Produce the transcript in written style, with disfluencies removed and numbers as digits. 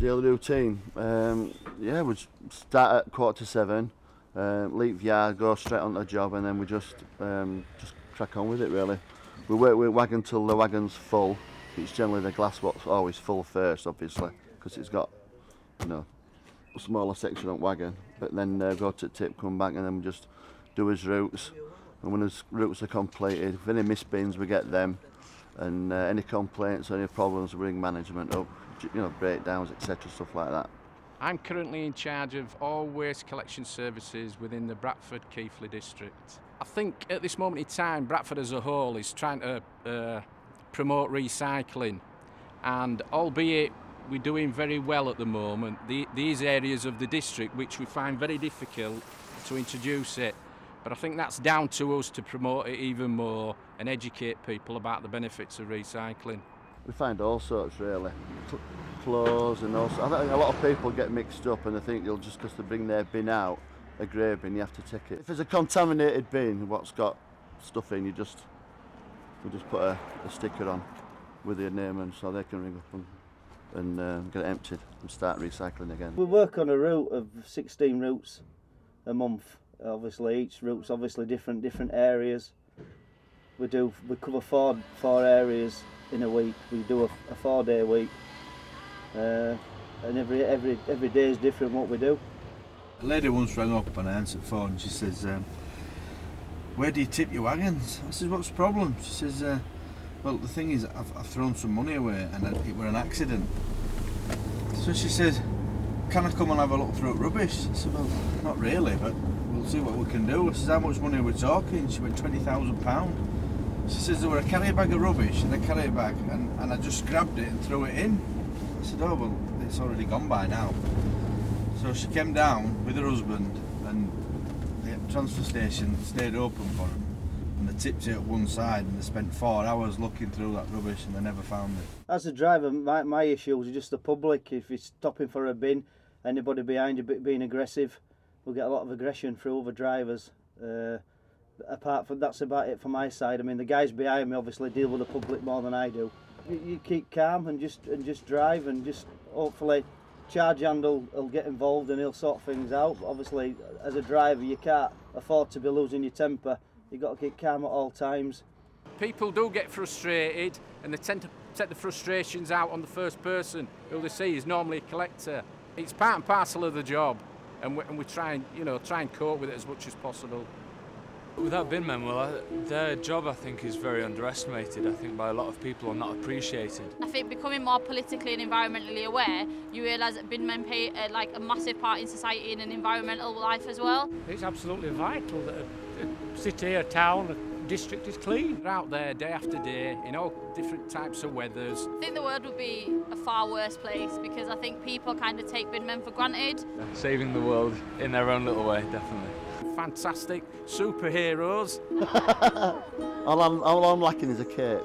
Daily routine. Yeah, we start at 7:15, leave yard, go straight on the job, and then we just crack on with it. Really, we work with wagon till the wagon's full. It's generally the glass what's always full first, obviously, because it's got, you know, a smaller section on wagon. But then go to tip, come back, and then we just do his routes. And when his routes are completed, if any miss bins, we get them. And any complaints or any problems, we bring management up, you know, breakdowns, etc., stuff like that. I'm currently in charge of all waste collection services within the Bradford Keighley district. I think at this moment in time, Bradford as a whole is trying to promote recycling, and albeit we're doing very well at the moment, these areas of the district which we find very difficult to introduce it. But I think that's down to us to promote it even more and educate people about the benefits of recycling. We find all sorts, really. Clothes and also, I think a lot of people get mixed up and they think you'll just because they bring their bin out, a grey bin, you have to tick it. If it's a contaminated bin, what's got stuff in, we just put a sticker on with your name, and so they can ring up and get it emptied and start recycling again. We work on a route of 16 routes a month. Obviously, each route's obviously different areas. We cover four areas in a week. We do a 4-day week, and every day is different what we do. A lady once rang up and I answered the phone and she says, "Where do you tip your wagons?" I said, "What's the problem?" She says, "Well, the thing is, I've thrown some money away and it were an accident." So she said, "Can I come and have a look through rubbish?" I said, "Well, not really, but we'll see what we can do." I said, "How much money are we talking?" She went, £20,000. She says, "There were a carrier bag of rubbish and a carrier bag, and I just grabbed it and threw it in." I said, "Oh, well, it's already gone by now." So she came down with her husband, and the transfer station stayed open for them, and they tipped it at one side, and they spent 4 hours looking through that rubbish and they never found it. As a driver, my issues are just the public. If you're stopping for a bin, anybody behind you being aggressive, we'll get a lot of aggression through other drivers. Apart from that's about it from my side. I mean, the guys behind me obviously deal with the public more than I do. You keep calm and just drive, and just hopefully charge hand will get involved and he'll sort things out. But obviously, as a driver, you can't afford to be losing your temper. You've got to keep calm at all times. People do get frustrated, and they tend to take the frustrations out on the first person who they see is normally a collector. It's part and parcel of the job, and we try and cope with it as much as possible. Without bin men, well, their job, I think, is very underestimated, I think, by a lot of people, and not appreciated. I think becoming more politically and environmentally aware, you realise that bin men play a massive part in society and in environmental life as well. It's absolutely vital that a city, a town, a district is clean. They're out there day after day in all different types of weathers. I think the world would be a far worse place because I think people kind of take bin men for granted. Saving the world in their own little way, definitely. Fantastic superheroes. all I'm lacking is a cape.